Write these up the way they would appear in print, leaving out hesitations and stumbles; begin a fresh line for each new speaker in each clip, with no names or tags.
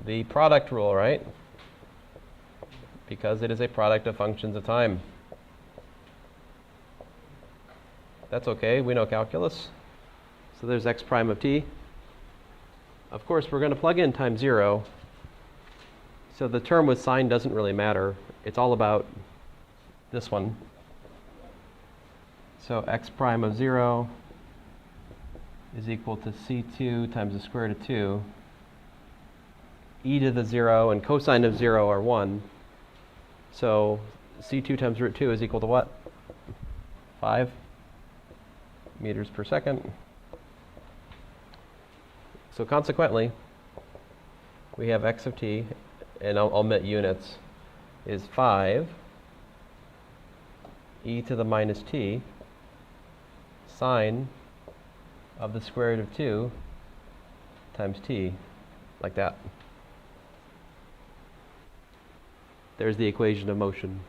The product rule, right? Because it is a product of functions of time. That's okay, we know calculus. So there's x prime of t. Of course, we're going to plug in times 0. So the term with sign doesn't really matter. It's all about this one. So x prime of 0 is equal to c2 times the square root of 2. E to the 0 and cosine of 0 are 1. So c2 times root 2 is equal to what? 5 meters per second. So consequently, we have x of t, and I'll omit units, is 5 e to the minus t sine of the square root of 2 times t, like that. There's the equation of motion.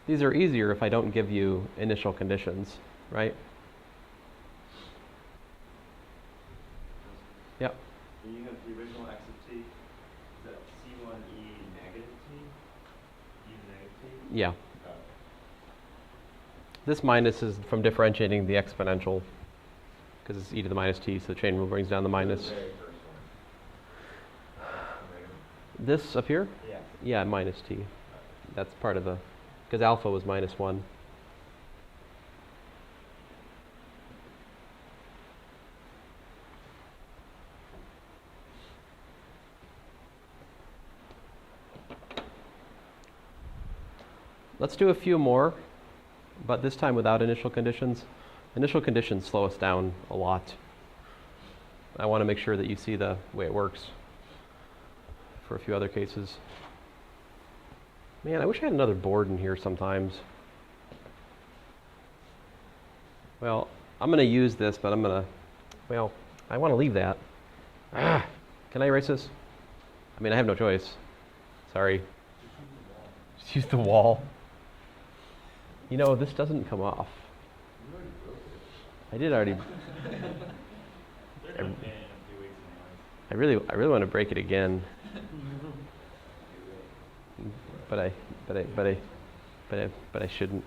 These are easier if I don't give you initial conditions, right? Yep.
When you have the original x of t, is that c1e negative t? E to negative t?
Yeah. This minus is from differentiating the exponential, because it's e to the minus t, so the chain rule brings down the minus.
The very first one.
This up here?
Yeah.
Yeah, minus t. That's part of the, because alpha was minus 1. Let's do a few more, but this time without initial conditions. Initial conditions slow us down a lot. I want to make sure that you see the way it works for a few other cases. Man, I wish I had another board in here sometimes. Well, I'm going to use this, but I'm going to, well, I want to leave that. Can I erase this? I mean, I have no choice. Sorry. Just use the wall. You know, this doesn't come off. I did already. I really want to break it again. But I shouldn't.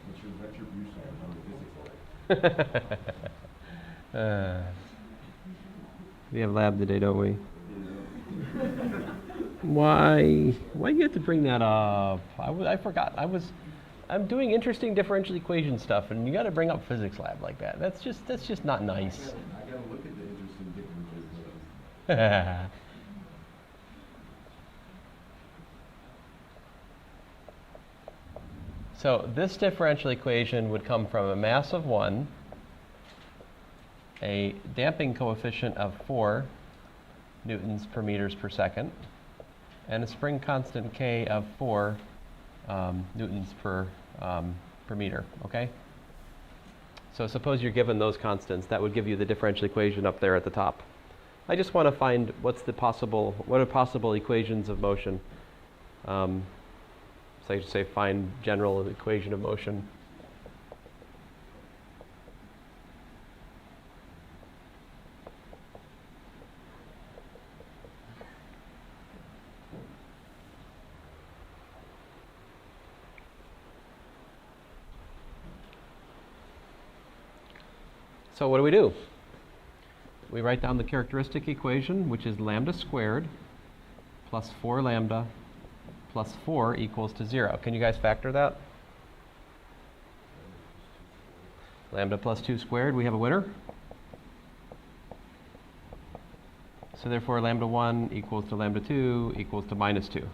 What's your retribution on the physics?
We have lab today, don't we? Why do you have to bring that up? I forgot. I'm doing interesting differential equation stuff, and you got to bring up physics lab like that. That's just not nice.
I gotta look at the interesting differences.
So this differential equation would come from a mass of 1, a damping coefficient of 4 newtons per meters per second, and a spring constant K of 4 newtons per meter, okay? So suppose you're given those constants. That would give you the differential equation up there at the top. I just want to find what are possible equations of motion. So I should say find general equation of motion. So what do? We write down the characteristic equation, which is lambda squared plus 4 lambda plus 4 equals to 0. Can you guys factor that? Lambda plus 2 squared, we have a winner. So therefore lambda 1 equals to lambda 2 equals to minus 2.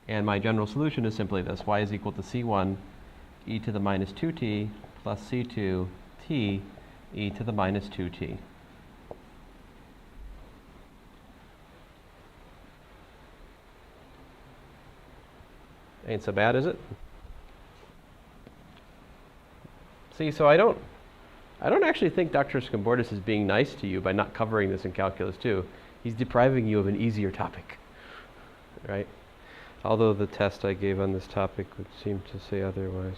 And my general solution is simply this. Y is equal to c1 e to the minus 2t plus c2 t e to the minus 2t. Ain't so bad, is it? See, so I don't actually think Dr. Skambordis is being nice to you by not covering this in Calculus 2. He's depriving you of an easier topic, right? Although the test I gave on this topic would seem to say otherwise.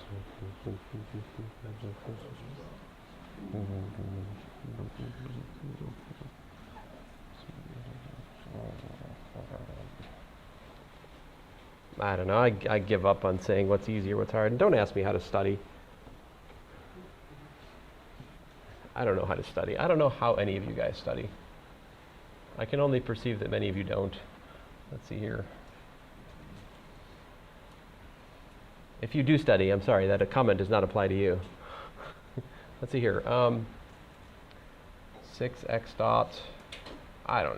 I don't know. I give up on saying what's easy or what's hard. And don't ask me how to study. I don't know how to study. I don't know how any of you guys study. I can only perceive that many of you don't. Let's see here. If you do study, I'm sorry, that a comment does not apply to you. Let's see here. 6x dot, I don't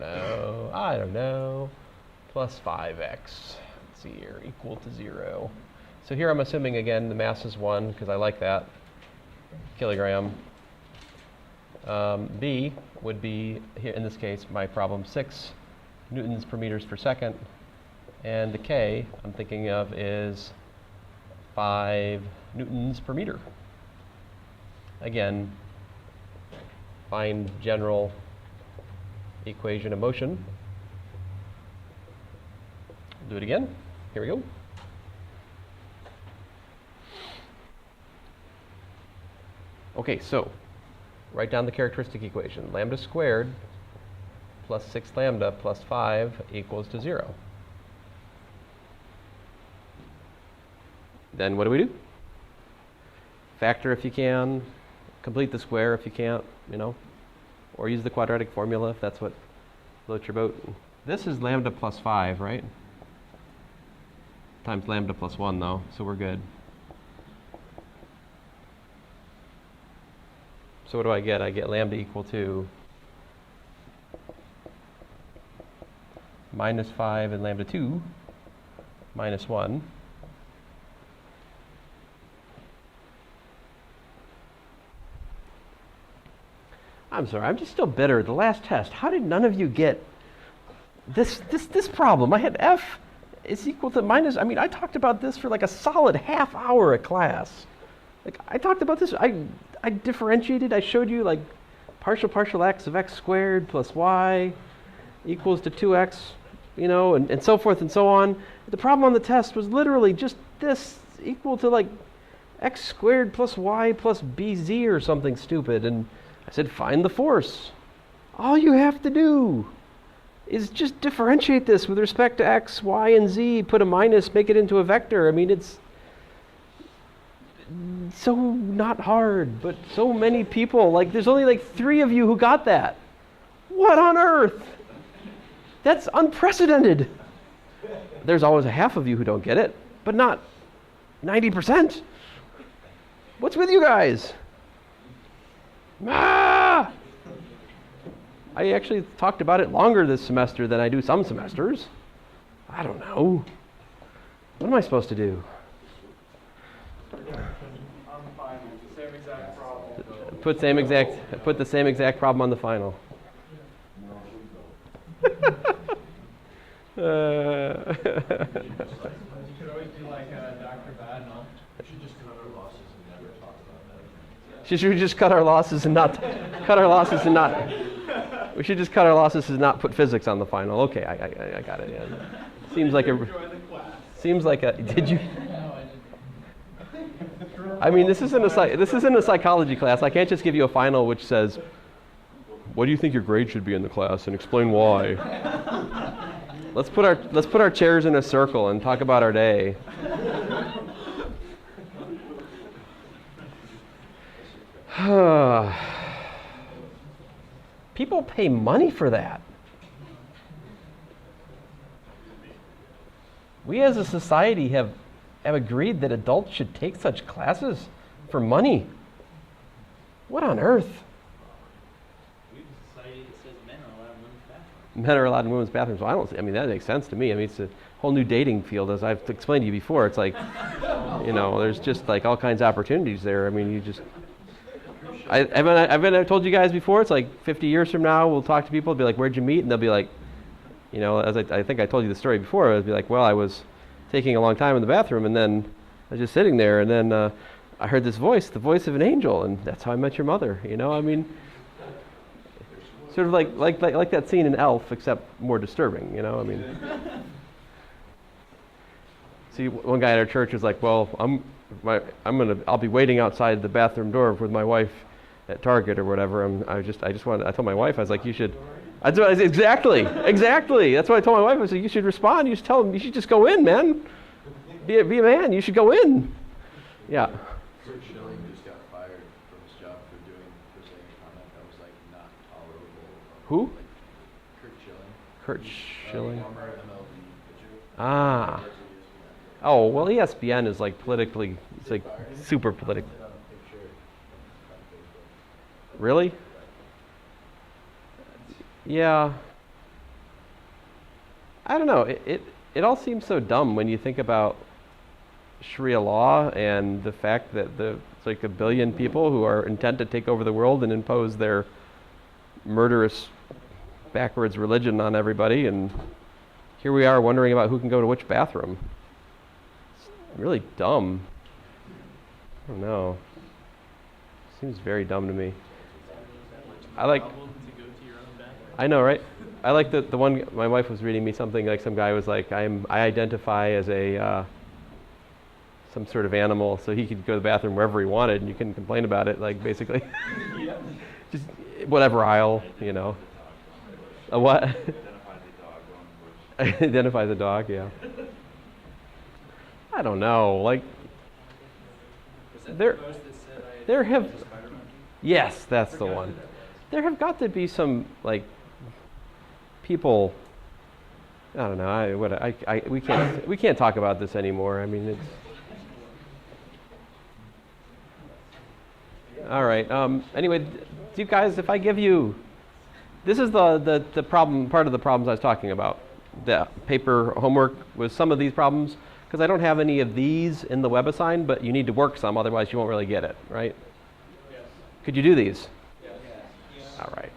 know, plus 5x. Let's see here, equal to 0. So here I'm assuming, again, the mass is 1, because I like that, kilogram. B would be, here in this case, my problem, 6 newtons per meters per second. And the K I'm thinking of is 5 newtons per meter. Again, find general equation of motion. Do it again. Here we go. Okay, so write down the characteristic equation. Lambda squared plus 6 lambda plus 5 equals to 0. Then what do? Factor if you can, complete the square if you can't, or use the quadratic formula if that's what floats your boat. This is lambda plus 5, right? Times lambda plus 1 though, so we're good. So what do I get? I get lambda equal to minus 5 and lambda 2 minus 1. I'm sorry, I'm just still bitter. The last test, how did none of you get this problem? I had f is equal to minus, I talked about this for like a solid half hour at class. Like, I talked about this, I differentiated, I showed you like partial x of x squared plus y equals to 2x, and so forth and so on. The problem on the test was literally just this equal to like x squared plus y plus bz or something stupid. And I said, find the force. All you have to do is just differentiate this with respect to x, y, and z, put a minus, make it into a vector. It's so not hard, but so many people, there's only like 3 of you who got that. What on earth? That's unprecedented. There's always a half of you who don't get it, but not 90%. What's with you guys? Ah! I actually talked about it longer this semester than I do some semesters. I don't know. What am I supposed to do?
Same exact problem.
Put the same exact problem on the final.
You could always do like Dr. Badnall.
We should just cut our losses and never talk about that.
Should we just cut our losses and not we should just cut our losses and not put physics on the final. Okay, I got it. Yeah. Seems like a did you? This isn't a psychology class. I can't just give you a final which says, what do you think your grade should be in the class, and explain why. Let's put our chairs in a circle and talk about our day. People pay money for that. We as a society have agreed that adults should take such classes for money. What on earth?
We have a society that says men are allowed in women's bathrooms.
Men are allowed in women's bathrooms. Well, that makes sense to me. It's a whole new dating field, as I've explained to you before. It's like, there's just like all kinds of opportunities there. I've told you guys before, it's like 50 years from now, we'll talk to people, be like, where'd you meet? And they'll be like, as I think I told you the story before, I'd be like, well, I was taking a long time in the bathroom, and then I was just sitting there, and then I heard this voice, the voice of an angel, and that's how I met your mother. Sort of like that scene in Elf, except more disturbing. See, one guy at our church was like, well, I'll be waiting outside the bathroom door with my wife at Target or whatever. I told my wife, I was like, you should, exactly. That's what I told my wife. I said, you should respond. You should tell him, you should just go in, man. Be a man. You should go in. Yeah.
Kurt Schilling just got fired from his job for saying a comment that was like not tolerable.
Who?
Like
Kurt
Kurt Schilling.
Schilling.
Former MLB pitcher.
Ah. Oh, well, ESPN is like politically, it's like super political. Really? Yeah. I don't know. It all seems so dumb when you think about Sharia law and the fact that it's like 1 billion people who are intent to take over the world and impose their murderous, backwards religion on everybody, and here we are wondering about who can go to which bathroom. It's really dumb. I don't know. Seems very dumb to me. I know, right? I like the one, my wife was reading me something, like some guy was like, I identify as a, some sort of animal, so he could go to the bathroom wherever he wanted, and you couldn't complain about it, like, basically. Just whatever aisle, you know. A what? Identify the dog, yeah. I don't know, like, there have, yes, that's the one. There have got to be some, like, people, I don't know, we can't talk about this anymore. I mean, it's, all right. Anyway, do you guys, if I give you, this is the problem, part of the problems I was talking about. The paper homework was some of these problems, because I don't have any of these in the WebAssign, but you need to work some, otherwise you won't really get it, right? Yes. Could you do these? Yes. All right.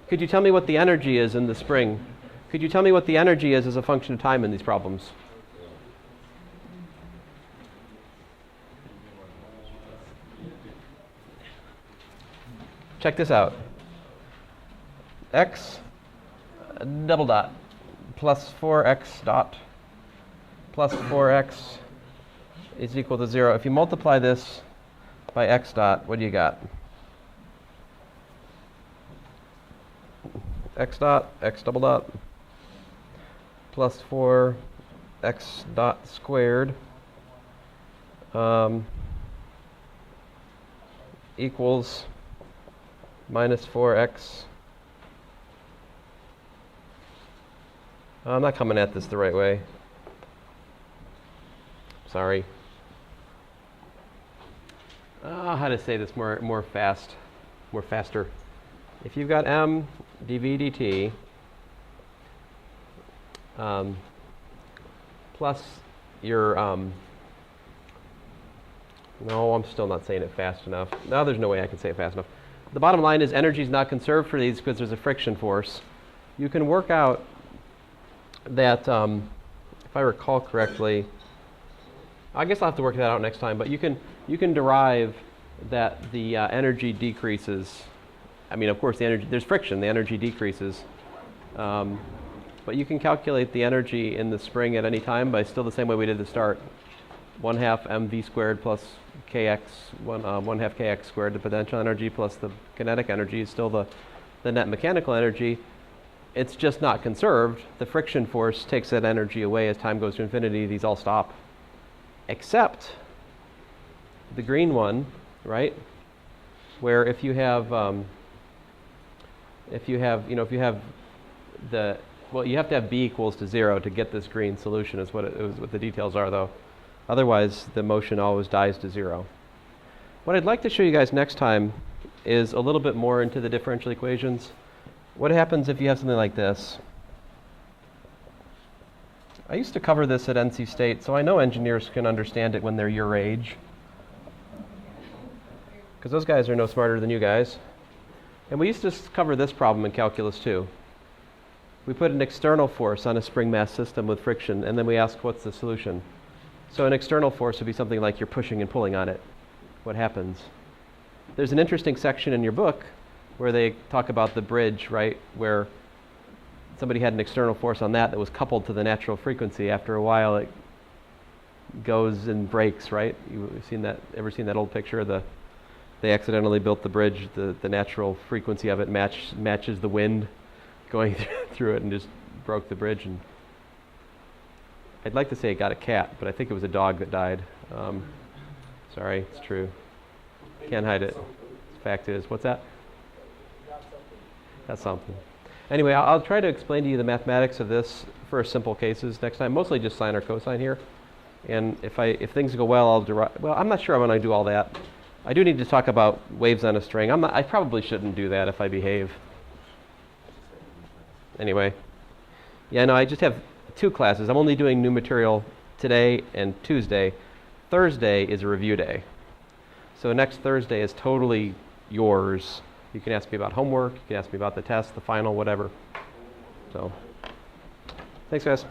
Could you tell me what the energy is in the spring? Could you tell me what the energy is as a function of time in these problems? Check this out. X double dot plus 4x dot plus 4x is equal to 0. If you multiply this by x dot, what do you got? X dot, x double dot, plus 4 x dot squared equals minus 4x. I'm not coming at this the right way. Sorry. How to say this more faster. If you've got m dv dt plus your no, I'm still not saying it fast enough. No, there's no way I can say it fast enough. The bottom line is energy is not conserved for these because there's a friction force. You can work out that, if I recall correctly, I guess I'll have to work that out next time, but you can derive that the energy decreases. I mean, of course, there's friction, the energy decreases. But you can calculate the energy in the spring at any time by still the same way we did at the start. 1/2 mv squared plus kx, 1/2 kx squared, the potential energy plus the kinetic energy is still the net mechanical energy. It's just not conserved. The friction force takes that energy away as time goes to infinity. These all stop. Except the green one, right? Where if you have the, well, you have to have b equals to 0 to get this green solution is what the details are, though. Otherwise, the motion always dies to 0. What I'd like to show you guys next time is a little bit more into the differential equations. What happens if you have something like this? I used to cover this at NC State, so I know engineers can understand it when they're your age. Because those guys are no smarter than you guys. And we used to cover this problem in calculus too. We put an external force on a spring mass system with friction, and then we ask what's the solution. So an external force would be something like you're pushing and pulling on it. What happens? There's an interesting section in your book where they talk about the bridge, right? Where somebody had an external force on that was coupled to the natural frequency. After a while, it goes and breaks, right? You've seen that? Ever seen that old picture of they accidentally built the bridge, the natural frequency of it matches the wind going through it and just broke the bridge. And I'd like to say it got a cat, but I think it was a dog that died. Sorry, it's true. Can't hide it. Fact is, what's that? That's something. Anyway, I'll try to explain to you the mathematics of this for simple cases next time. Mostly just sine or cosine here. And if things go well, I'll derive. Well, I'm not sure I'm going to do all that. I do need to talk about waves on a string. I probably shouldn't do that if I behave. Anyway, yeah, no, I just have 2 classes. I'm only doing new material today and Tuesday. Thursday is a review day. So next Thursday is totally yours. You can ask me about homework. You can ask me about the test, the final, whatever. So, thanks, guys.